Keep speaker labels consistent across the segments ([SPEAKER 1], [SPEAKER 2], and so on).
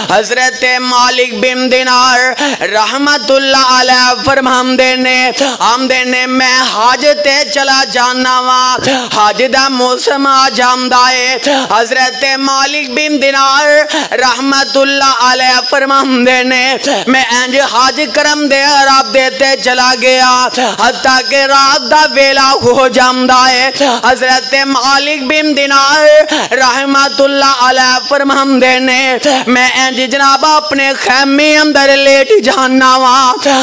[SPEAKER 1] حضرت مالک بن دینار رحمت اللہ علیہ فرماندے نے میں حج تے چلا جانا وا حج دا موسم آ جاندا ہے حضرت مالک بن دینار رحمت اللہ علیہ فرماندے نے میں انج حج کرم دے رب دے تے چلا گیا حتیٰ کہ رات دا ویلا ہو جاندا ہے حضرت مالک بن دینار رحمت اللہ علیہ فرماندے نے میں انج جناب اپنے خیمے اندر لیٹ جانا وا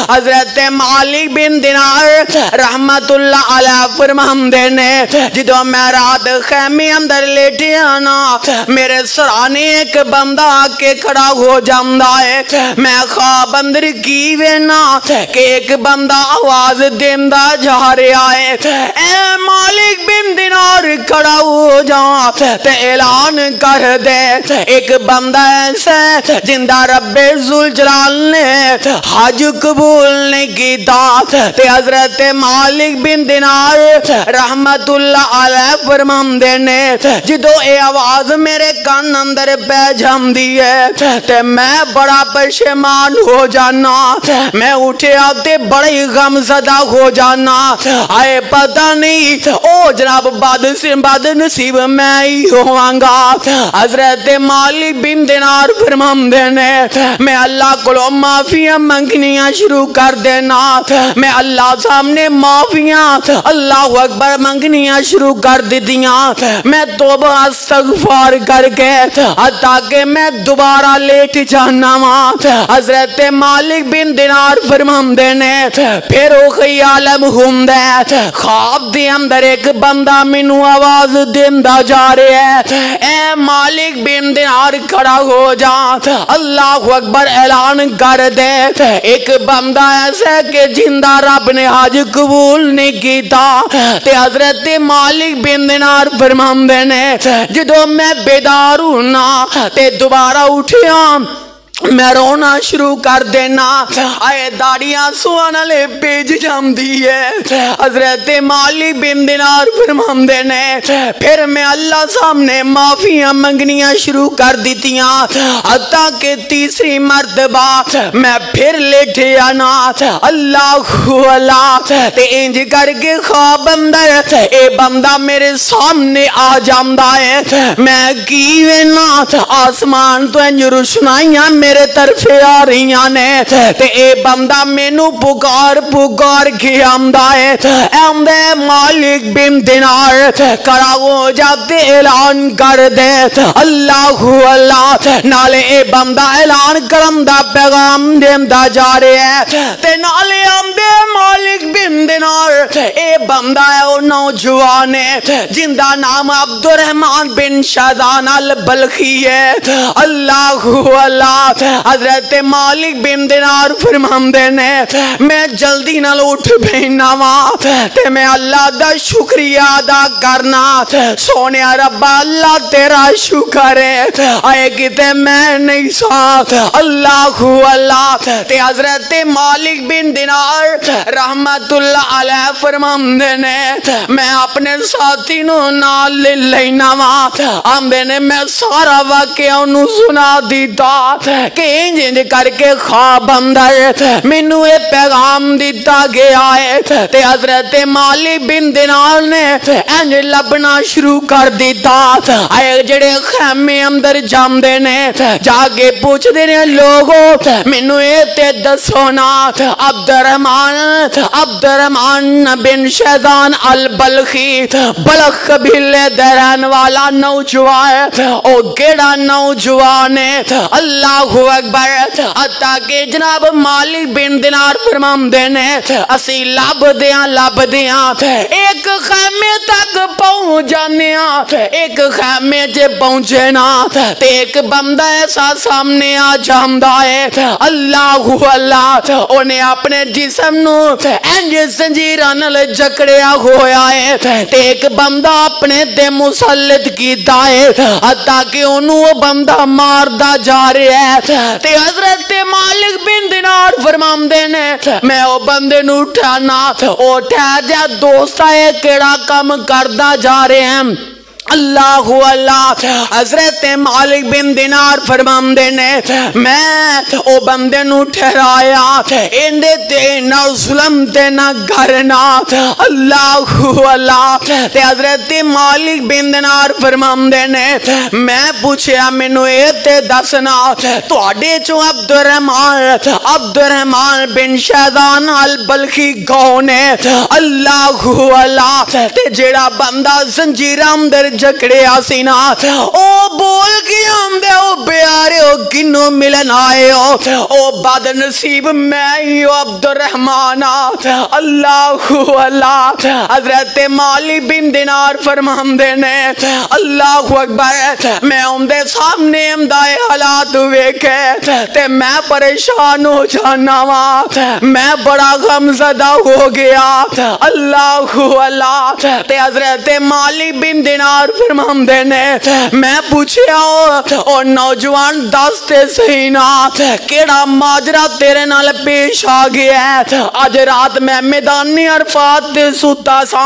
[SPEAKER 1] حضرت مالک بن دینار رحمت اللہ علیہ فرماندے نے جدوں میں رات خیمے اندر لیٹیا نا میرے سرانے ایک بندہ آ کے کھڑا ہو جاندا ہے میں خواب اندر کی وینا کہ ایک بندہ آواز دیندا جا رہا ہے اے مالک بن دینار کھڑا ہو جا تے اعلان کر دے ایک بندہ ایسا جندہ رب ذوالجلال نے حج قبول نہیں کیتا تے حضرت مالک بن دینار رحمت اللہ علیہ فرماندے نے جدو اے آواز میرے کان اندر پہ جاندی ہے تے میں بڑا پشیمان ہو جانا میں اٹھے آتے بڑی غم زدہ ہو جانا آئے پتہ نہیں او جناب بد نصیب میں ہی ہوانگا حضرت مالک بن دینار فرماندے نے میں اللہ کو معافیاں منگنیاں شروع کر دینا میں اللہ سامنے معافیاں اللہ اکبر منگنیاں شروع کر دیدیاں میں توبہ استغفار کر کے تاکہ میں دوبارہ لیٹ جانا وا حضرت مالک بن دینار فرماندے نے پھر او خیال ہوندے خواب دے اندر ایک بندہ مینوں آواز دیندا جا رہا ہے اے مالک بن دینار کھڑا ہو جا اللہ اکبر اعلان کر دے ایک بندہ ایسا کہ جندہ رب نے حج قبول نہیں کیتا تے حضرت مالک بن دینار فرماندے نے جدوں میں بیدار ہونا تے دوبارہ اٹھیا میں رونا شروع کر دینا آئے داڑیاں سوانا لے پیج جاندی ہے حضرت مالک بن دینار فرماندے نے پھر میں اللہ سامنے معافیاں منگنیاں شروع کر دیتیاں حتیٰ کہ تیسری مرتبہ میں پھر لیٹے آنا اللہ تے انج کر کے خواب اندر اے بندہ میرے سامنے آ جاندہ ہے میں کی وینا آسمان تو انج روشنائیاں میرے طرف آ رہی نے تے اے بندہ مینوں پکار کے آمدہ ہے اے مالک بن دینار کھڑا ہو جاتے اعلان کر دے اللہ نالے اے بندہ اعلان کرم دا پیغام دیندا جا رہے ہے تے نالے آمدے مالک بن دینار اے بندہ ہے او نوجوان ہے جندہ نام عبد الرحمن بن شادان البلخی ہے اللہ حضرت مالک بن دینار فرماندے نے میں جلدی نال اٹھ بینا وا تے میں اللہ دا شکریہ ادا کرنا سونے رب اللہ تیرا شکر ہے آئے کتے میں نہیں ساتھ اللہ تے حضرت مالک بن دینار رحمت اللہ علیہ فرماندے نے میں اپنے ساتھی نو نال لینا وا آمدے نے میں سارا واقعہ انہوں سنا دیتا کہ انج کر کے خواب اندر مینوں اے پیغام دیتا گیا ہے تے حضرت مالک بن دینار نے انج لبنا شروع کر دیتا آئے جڑے خیمے اندر جاندے نے جا کے پوچھ دے نے لوگوں مینوں اے تے دسو نا عبد الرحمن بن شیطان البلخی بلخ قبیلے درن والا نوجوان او کیڑا نوجوان ہے اللہ اکبر حتیٰ کہ جناب مالک بن دینار فرماندے نے اسی لب دیاں ایک خیمے تک پہنچ جانے ایک خیمے جے پہنچے نا تے ایک بندہ ایسا سامنے آ جاندہ ہے اللہ انہیں اپنے جسم نو انج زنجیراں نال جکڑیا ہویا ہے تے ایک بندہ اپنے تے مسلط کیتا ہے حتیٰ کہ انہوں بندہ ماردا جا رہا ہے تے حضرت مالک بن دینار فرماندے نے میں او بندے نو اٹھانا او ٹھہر جا دوست آئے کیڑا کم کردا جا رہے ہیں اللہ اللہ حضرت مالک بن دینار فرماندے نے میں او بندے نو ٹھہرایا اندے تے نہ ظلم تے نہ گھرنا اللہ اللہ تے حضرت مالک بن دینار فرماندے نے میں پوچھیا مینوں اے تے دسنا تواڈے چوں عبد الرحمن بن شیطان البلخی کون ہے اللہ اللہ تے جیڑا بندہ زنجیراں اندر جکڑیا سی نا او بول کے آندے او پیارے او کنوں ملن آئے او بد نصیب میں ہی عبد الرحمن اللہ اللہ حضرت مالک بن دینار فرماندے نے اللہ اکبر میں اندے سامنے امدائے حالات ویکھے تے میں پریشان ہو جانا وا میں بڑا غمزدہ ہو گیا اللہ اللہ تے حضرت مالک بن دینار فرماندے نے میں پوچھیا او نوجوان دستے صحیح نا کیڑا ماجرا تیرے نال پیش آ گیا ہے اج رات میں میدان عرفات تے سوتا سا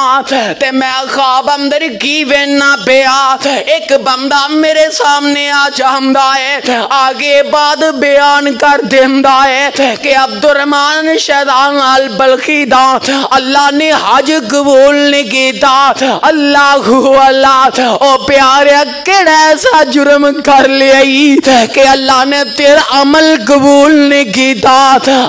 [SPEAKER 1] تے میں خواب اندر کی وینا پیا ایک بندہ میرے سامنے آ جاندا ہے آگے بعد بیان کر دیندا ہے کہ عبد الرحمن شیطان البلخی دا اللہ نے حج قبول نہیں کیتا اللہ اللہ او پیارے کیڑا ایسا جرم کر لیا کہ اللہ نے تیرا عمل قبول نہیں کیتا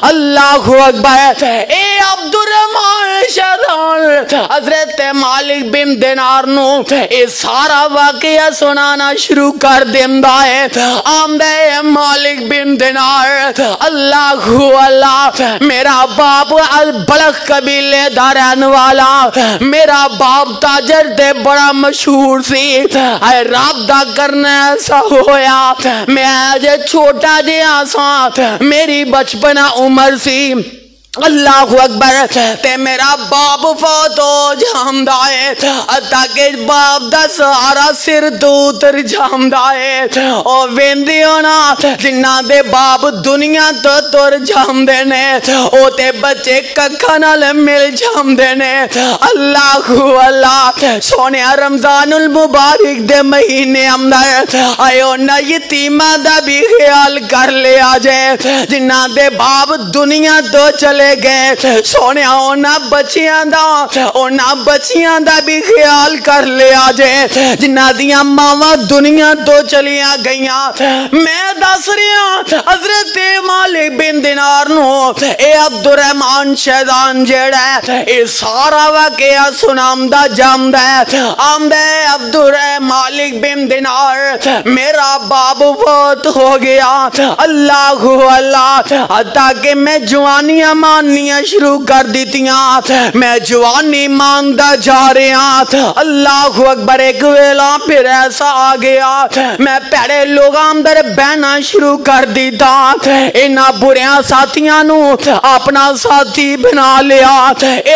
[SPEAKER 1] اللہ اکبر اے عبد الرحمن شیطان حضرت مالک بن دینار نو اے سارا واقعہ سنانا شروع کر دیندا ہے آمدے مالک بن دینار اللہ اللہ میرا باپ البلخ قبیلے دا رہن والا میرا باپ تاجر تے بڑا مشہور سی اے رب دا کرنا ایسا ہویا میں آج چھوٹا جہاں سا میری بچپنا عمر سی اللہ اکبر تے میرا باپ فوت ہو جامدا ہے تاکہ باپ دا سارا سر تو اتر جامدا ہے او ویندی ہونا جنہ دے باپ دنیا تو تر جامدے نے او تے بچے ککھا نال مل جامدے نے اللہ اللہ سونیا رمضان المبارک دے مہینے اندر آئیو نہ یتیمہ دا بھی خیال کر لیا جائے جنہ دے باپ دنیا تو چلے گئے سونے اونا بچیاں دا بھی خیال کر لیا جائے جنہ دیاں ماما دنیا تو چلیاں گئیاں میں دس رہا حضرت مالک بن دینار نو اے عبد الرحمن شیطان جیڑا ہے اے سارا واقعہ سنامدہ جامدہ ہے آمدہ عبد الرحمن مالک بن دینار میرا باپ فوت ہو گیا اللہ اللہ تاکہ میں جوانیاں ماننیاں شروع کر دیتیاں میں جوانی مانگدا جا رہا اللہ اکبر ایک ویلا پھر ایسا آ گیا میں پیڑے لوگاں اندر بہنا شروع کر دیتا انہاں بریاں ساتھیاں نو اپنا ساتھی بنا لیا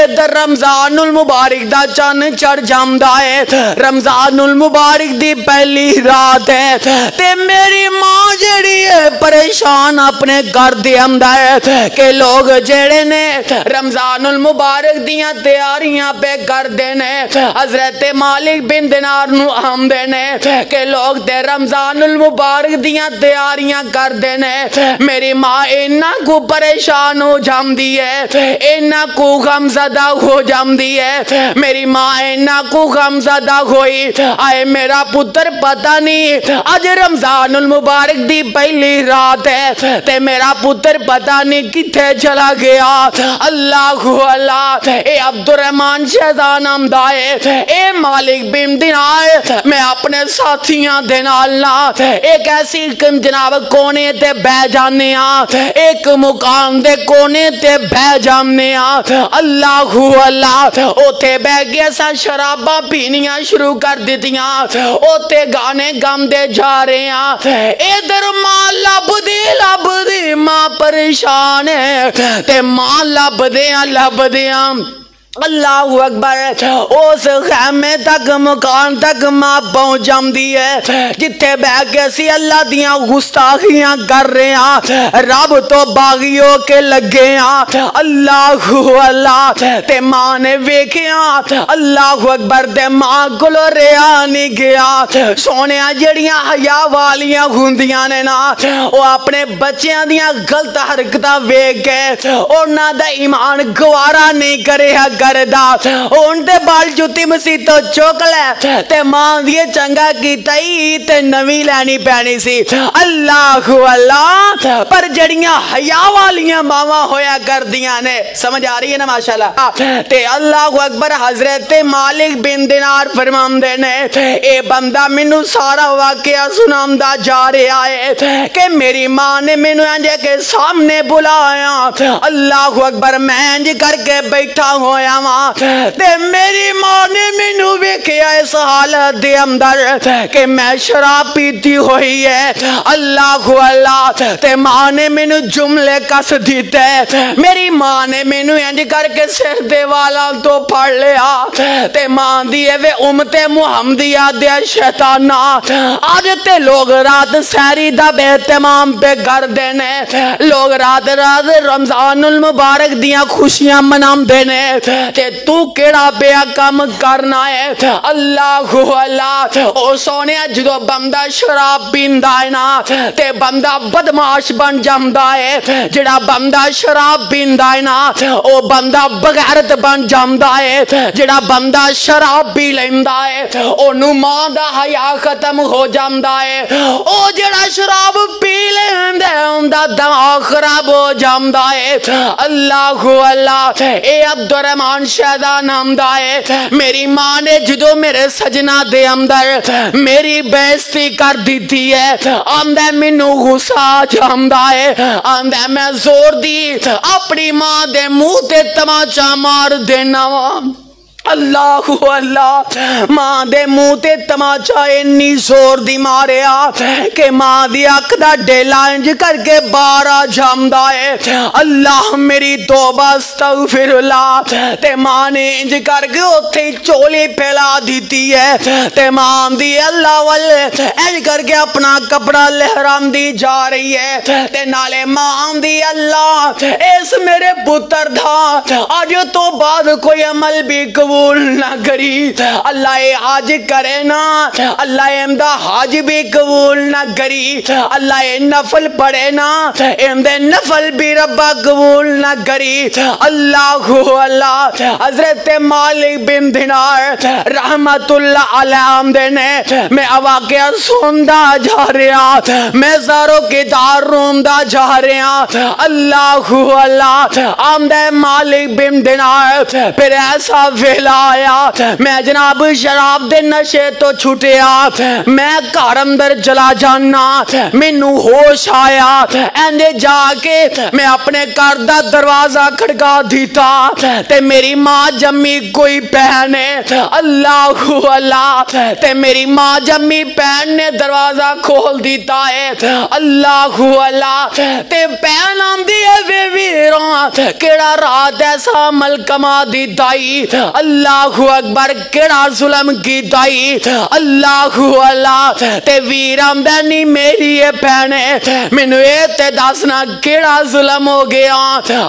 [SPEAKER 1] ادھر رمضان المبارک دا چن چڑھ جامدا ہے رمضان المبارک دی پہلی رات ہے تے میری ماں جڑی ہے پریشان اپنے گھر دے اندر کہ لوگ جڑے نے رمضان المبارک دیاں تیاریاں پہ کر دینے حضرت مالک بن دینار نو آمدے نے کہ لوگ تے رمضان المبارک دیاں تیاریاں کر دینے میری ماں اینا کو پریشان ہو جام دی ہے اینا کو غمزدہ ہو جام دی ہے میری ماں اینا کو غمزدہ ہوئی آئے میرا پتر پتہ نہیں آج رمضان المبارک دی پہلی رات ہے تے میرا پتر پتہ نہیں کتھے چلا گیا اللہ اللہ اے عبد الرحمن شیطان آمدائے اے مالک بن دینار میں اپنے ساتھیاں دینالنا ایک ایسی جناب کونے تے بہ جانے ایک مقام دے کونے تے بہ جانے اللہ اللہ اوتے بہ گیا سا شرابہ پینیاں شروع کر دیتیاں اوتے گانے گم دے جا رہے ہیں ادھر ماں لب دی ماں پریشان ہے تے ماں لب دیاں اللہ اکبر اس خیمے تک مکان تک ماں پہنچ جاندی ہے جتھے بہ کے اسی اللہ دیاں گستاخیاں کر رہے ہیں رب تو باغی ہو کے لگے ہیں اللہ اللہ تے ماں نے ویکھیا اللہ اکبر تے ماں کولو رہا نہیں گیا سونیا جڑیاں حیا والیاں ہوندیاں نے نا او اپنے بچیاں دیاں غلط حرکتاں ویکھ کے انہاں دا ایمان گوارا نہیں کریا کردا ان تے بال جوتی مسیح تو چوک لے تے ماں دیے چنگا کیتا ہی تے نوی لینی پینی سی اللہ اللہ پر جڑیاں حیا والیاں ماواں ہویا کر دیاں نے سمجھ آ رہی ہے نا ماشاءاللہ تے اللہ اکبر حضرت مالک بن دینار فرماندے نے اے بندہ مینوں سارا واقعہ سناندا جا رہا ہے کہ میری ماں نے مینوں انجے کے سامنے بلایا اللہ اکبر میں انج کر کے بیٹھا ہویا وا تے میری ماں نے مینوں ویکھیا اس حالت دے اندر کہ میں شراب پیتی ہوئی ہے اللہ اللہ تے ماں نے مینوں جملے کس دیتے میری ماں نے مینوں انج کر کے سر دے والا تو پھڑ لیا تے ماں دی وے امت محمدیہ دے شیطانا آج تے لوگ رات سحری دا بے اہتمام پہ کر دینے لوگ رات رات رمضان المبارک دیاں خوشیاں منام دینے تے تو کیڑا بیا کام کرنا ہے اللہ اللہ او سونیا جدو بندہ شراب پیندا ہے نا تے بندہ بدماش بن جاندا ہے جڑا بندہ شراب پیندا ہے نا او بندہ بغیرت بن جاندا ہے جڑا بندہ شراب پی لیندا ہے اونوں ماں دا حیا ختم ہو جاندا ہے او جڑا شراب پی لیندا ہے اوندا دماغ خراب ہو جاندا ہے اللہ اللہ اے عبد الرحمن شہدہ نام دا ہے میری ماں نے جدو میرے سجنہ دے اندر میری بےعزتی کر دیتی ہے آندہ مینوں غصہ جامدا ہے آندہ میں زور دی اپنی ماں دے منہ تے تماچا مار دینا اللہ اللہ ماں دے منہ تے تماچا انی زور دی ماریا کہ ماں دی اکھ دا ڈیلا انج کر کے بارا جامدا ہے اللہ میری توبہ استغفر اللہ تے ماں نے انج کر کے اوتھے چولی پھیلا دیتی ہے تے ماں دی اللہ والے انج کر کے اپنا کپڑا لہران دی جا رہی ہے تے نالے ماں دی اللہ اس میرے پتر دا آج تو بعد کوئی عمل بھی قبول نہ کری اللہ حاج کرے نا اللہ امدہ حاج بھی قبول نہ کری اللہ نفل پڑھے نا امدہ نفل بھی ربا قبول نہ کری اللہ اللہ حضرت مالک بن دینار رحمت اللہ علیہ آمدے نے میں واقعہ سندا جا رہا میں زاروں کی دار روندہ جا رہا اللہ اللہ آمدے مالک بن دینار پھر ایسا ویلا آیا میں جناب شراب دے نشے تو چھوٹیا میں گھر اندر چلا جانا مینوں ہوش آیا ایندے جا کے میں اپنے گھر دا دروازہ کھڑکا دیتا تے میری ماں جمی کوئی بہن ہے اللہ اللہ تے میری ماں جمی بہن نے دروازہ کھول دیتا ہے اللہ اللہ تے بہن آمدی ہے وے ویراں کیڑا رات ایسا عمل کما دیتا ہی اللہ اکبر کیڑا ظلم کیتا ہی اللہ اللہ تے ویرام دینی میری یہ پہنے مینوں اے تے دسنا کیڑا ظلم ہو گیا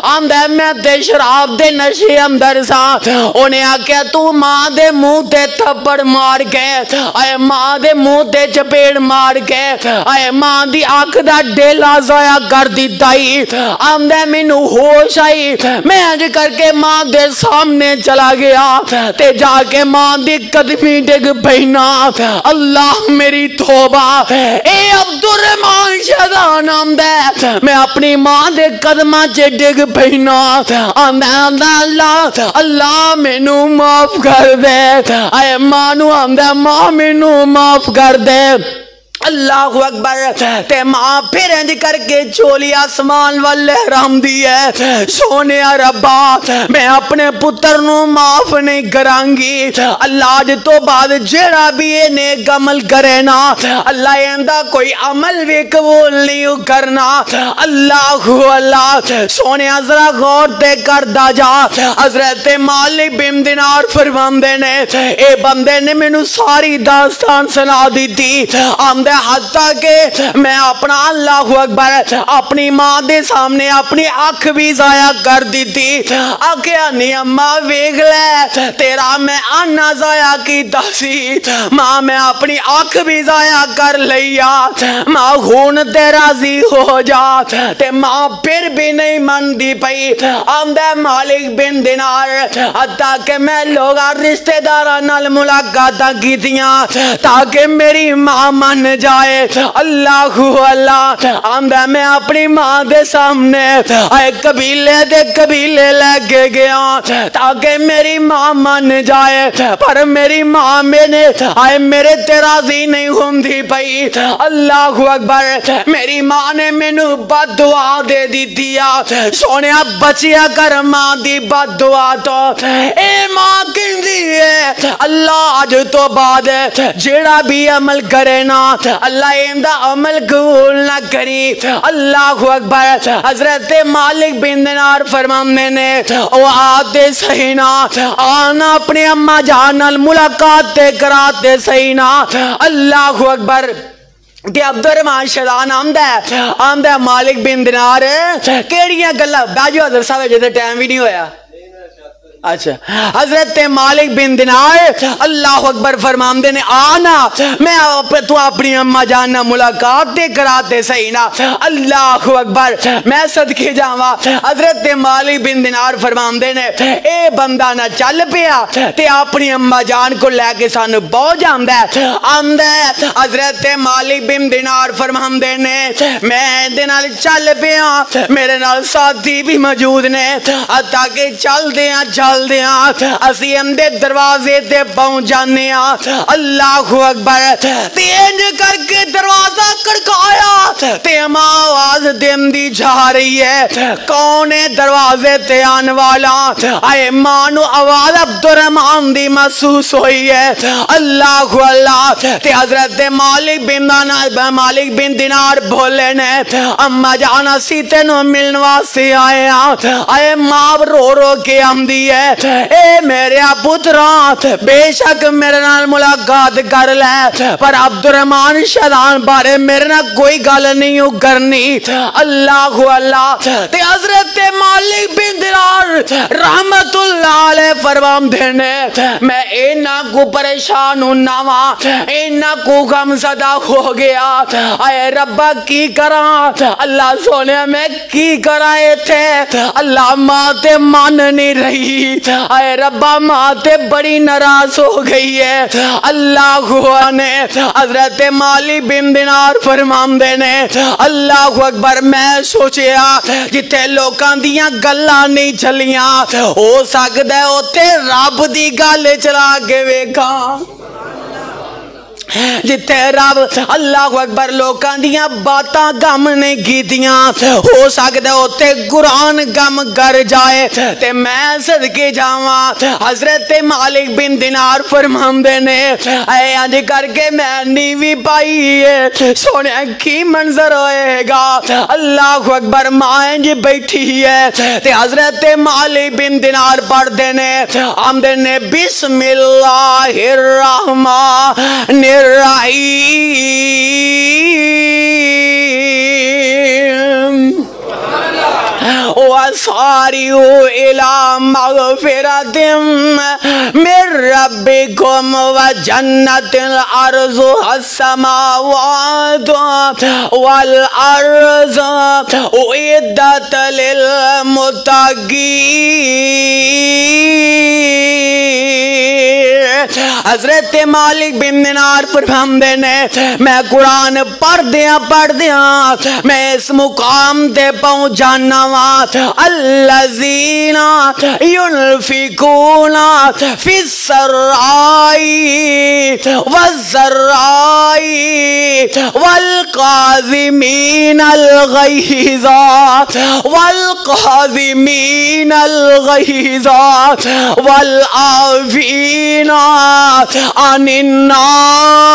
[SPEAKER 1] آمدے میں تے شراب دے نشے اندر سا انہیں آکیا تو ماں دے منہ تے تھپڑ مار کے اے ماں دے منہ تے چپیڑ مار کے اے ماں دی آنکھ دا ڈیلا ضائع کر دیتا ہی آمدے مینوں ہوش آئی میں انج کر کے ماں دے سامنے چلا گیا تے جا کے ماں دی قدمی ڈگ پہنا اللہ میری توبہ اے عبد الرحمن شہدہ نام دے میں اپنی ماں دے قدمہ چے ڈگ پہنا اللہ اللہ مینوں معاف کر دے اے ماں نو آمدہ ماں مینوں معاف کر دے اللہ اکبر تے ماں پھر انج کر کے چولی آسمان وال لہرام دی ہے سونے ربا میں اپنے پتر نو معاف نہیں کرانگی اللہ اج تو بعد جیڑا بھی یہ نیک عمل کرے نا اللہ ایندا کوئی عمل بھی قبول نہیں کرنا اللہ سونے ذرا غور تے کردا جا حضرت مالک بن دینار فرماندے نے اے بندے نے مینوں ساری داستان سنا دی تھی آمدے حتیٰ کہ میں اپنا اللہ اکبر اپنی ماں دے سامنے اپنی آنکھ بھی ضائع کر دی تھی آکھیا نہیں اماں ویکھ لے تیرا میں آنا ضائع کیتا سی ماں میں اپنی آنکھ بھی ضائع کر لیا ماں خون تے راضی ہو جا تے ماں پھر بھی نہیں من دی پئی آمدہ مالک بن دینار حتیٰ کہ میں لوگا رشتہ دارہ نال ملاقاتاں کی دیاں تاکہ میری ماں من جائے اللہ آمدہ میں اپنی ماں دے سامنے آئے قبیلے لے کے گیا تاکہ میری ماں من جائے پر میری ماں میں نے آئے میرے تراضی نہیں ہوندی پئی اللہ اکبر میری ماں نے مینوں بد دعا دے دی دیا سونے بچیا کر ماں دی بد دعا تو اے ماں کہندی ہے اللہ آج تو بعد جیڑا بھی عمل کرے نا اللہ ایندہ عمل قبول نہ کری اللہ اکبر حضرت مالک بن دینار فرمانے نے او آتے سہینا آنا اپنے اماں جانل ملاقات تے کراتے سہینا اللہ اکبر کہ عبدالرحمن شیطان آمدہ مالک بن دینار کیڑیاں گلہ بیجو حضرت صاحب جیسے ٹائم بھی نہیں ہویا اچھا حضرت مالک بن دینار اللہ اکبر فرماندے نے آنا میں تو اپنی اماں جاننا ملاقات دے کراتے صحیح نا اللہ اکبر میں صدقے جاواں حضرت مالک بن دینار فرماندے نے اے بندہ نہ چل پیا تے اپنی اماں جان کو لے کے سانو بہت جاندہ ہے حضرت مالک بن دینار فرماندے نے میں دے نال چل پیا میرے نال ساتھی بھی موجود نے حتیٰ کہ چل دیاں اسی اندے دروازے تے پہنچ جانے اللہ اکبر تینج کر کے دروازہ کڑکایا تے ماں آواز دیم دی جا رہی ہے کونے دروازے تے آن والا آئے مانو آواز عبدالرحمن دی محسوس ہوئی ہے اللہ تے حضرت مالک بن دینار بولے نے اماں جانا سیتے نو ملنوا سے آئے ماں رو کے آمدی ہے اے میرے پتران بے شک میرے نال ملاقات کر لے پر عبدالرحمن شیطان بارے میرے نال کوئی گل نہیں کرنی اللہ تے حضرت مالک بن دینار رحمت اللہ علیہ فرمان دینے میں اینا کو پریشان ہوناواں اینا کو غم زدہ ہو گیا اے ربا کی کراں اللہ سونے میں کی کرائے تھے اللہ ماں تے مان نہیں رہی اے ربا ماں تے بڑی ناراض ہو گئی ہے اللہ نے حضرت مالک بن دینار فرماندے نے اللہ اکبر میں سوچیا جتے لوکاں دیاں گلاں نہیں چلیاں ہو سکدا ہے اوتھے رب دی گل چلا کے ویکھاں جتے رب اللہ اکبر لوکاں دیاں باتاں گم نہیں کیتیاں ہو سکتا ہوتے قرآن گم کر جائے تے میں صدقے جاواں حضرت مالک بن دینار فرماندے نے اے انج کر کے میں نیوی پائی ہے سونے کی منظر ہوئے گا اللہ اکبر ماں انج بیٹھی ہے تے حضرت مالک بن دینار پڑھ دینے آمدے نے بسم اللہ الرحمن الرحیم وَسَارِعُوا إِلَى مَغْفِرَةٍ مِّن رَّبِّكُمْ وَجَنَّةٍ عَرْضُهَا السَّمَاوَاتُ وَالْأَرْضُ أُعِدَّتْ لِلْمُتَّقِينَ حضرت مالک بن دینار فرماندے نے میں قرآن پڑھ دیاں میں اس مقام تے پہنچ جانا وا الذین ينفقون فی السراء والضراء والقاظمین الغیظ والعافین عن الناس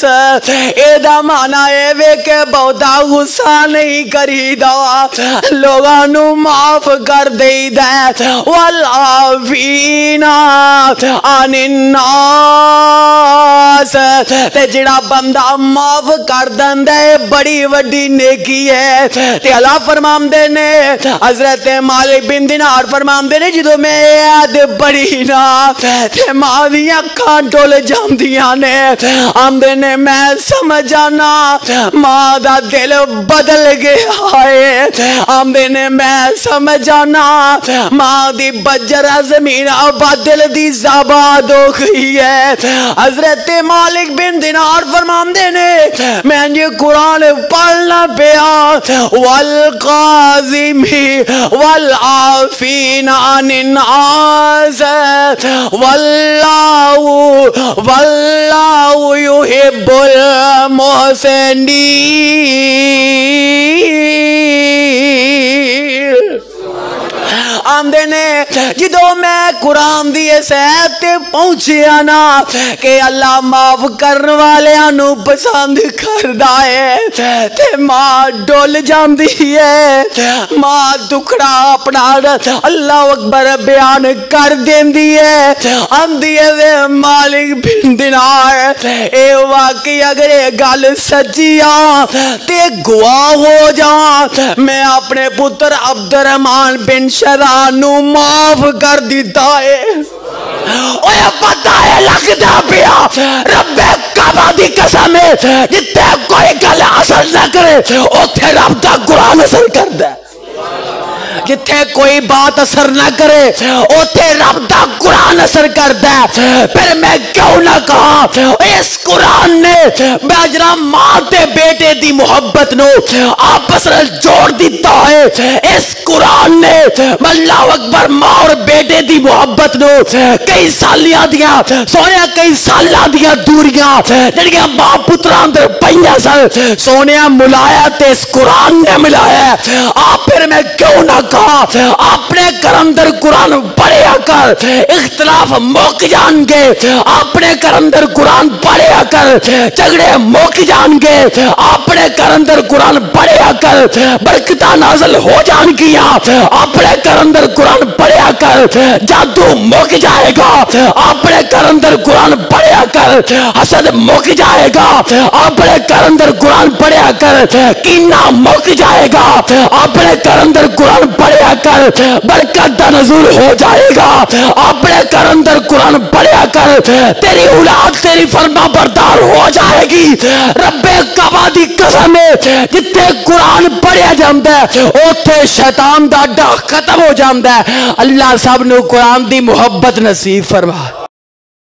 [SPEAKER 1] ایدہ مانا اے وے کہ بہتا غصہ نہیں کری دا لوگاں نو معاف کر دئی دا والعافین عن الناس تے جڑا بندہ معاف کر دندا ہے بڑی وڈی نیکی ہے تے اللہ فرماندے نے حضرت مالک بن دینار فرماندے نے جدوں میں یاد پڑھی نا تے ماں دی اکھاں ڈول جاندیاں نے آندے نے میں سمجھانا ماں دا دل بدل گیا ہے آندے نے میں سمجھانا ماں دی بجر زمین بدل دی زباد ہو گئی ہے حضرت مالک بن دینار فرماندے نے میں یہ قرآن پڑھنا پیا والقاظمین والعافین عن الناس واللہ يحب المحسنین آمدے نے جدو میں قرآن دی سیت پہنچیا نا کہ اللہ معاف کرنے والے انو پسند کردہ ہے تے ماں ڈول جاندی ہے ماں دکھڑا اپنا اللہ اکبر بیان کر دیندی ہے آمدی ہے مالک بن دینار اے واقعی اگر یہ گل سچیا تے گواہ ہو جا میں اپنے پتر عبدالرحمن بن شرانو معاف کر دیتا ہے اوہ پتہ ہے لگتا پیا رب کعبہ دی قسم ہے جتے کوئی گل اثر نہ کرے اوتھے رب دا قرآن اثر کر دے جتھے کوئی بات اثر نہ کرے اوتھے رب دا قرآن اثر کر دے پھر میں کیوں نہ کہا اس قرآن نے بیجرہ ماں تے بیٹے دی محبت نو آپس میں جوڑ دیتا ہے اس قرآن نے اللہ اکبر ماں اور بیٹے دی محبت نو کئی سالیاں دیا سونیا کئی سالیاں دیا دوریاں جنگیاں ماں پتران در پہنیا سر سونیا ملایا تے اس قرآن نے ملایا آپ پھر میں کیوں نہ کہا اپنے کرندر قرآن پڑھیا کر اختلاف موک جان گے اپنے کرندر قرآن پڑھیا کر جھگڑے موک جان گے اپنے کرندر قرآن پڑھیا کر برکتہ نازل ہو جان گیا اپنے کرندر قرآن پڑھیا کر جادو موک جائے گا اپنے کرندر قرآن پڑھیا کر حسد موک جائے گا اپنے کرندر قرآن پڑھیا کر کینہ موک جائے گا اپنے کرندر قرآن پڑھیا کر برکت دا نزول ہو جائے گا اپنے کرندر قرآن پڑھیا کر تیری اولاد تیری فرما بردار ہو جائے گی رب کعبہ دی قسم ہے جتے قرآن پڑھیا جاندہ ہے اوتھے شیطان دا ڈر ختم ہو جاندہ ہے اللہ سب نو قرآن دی محبت نصیب فرما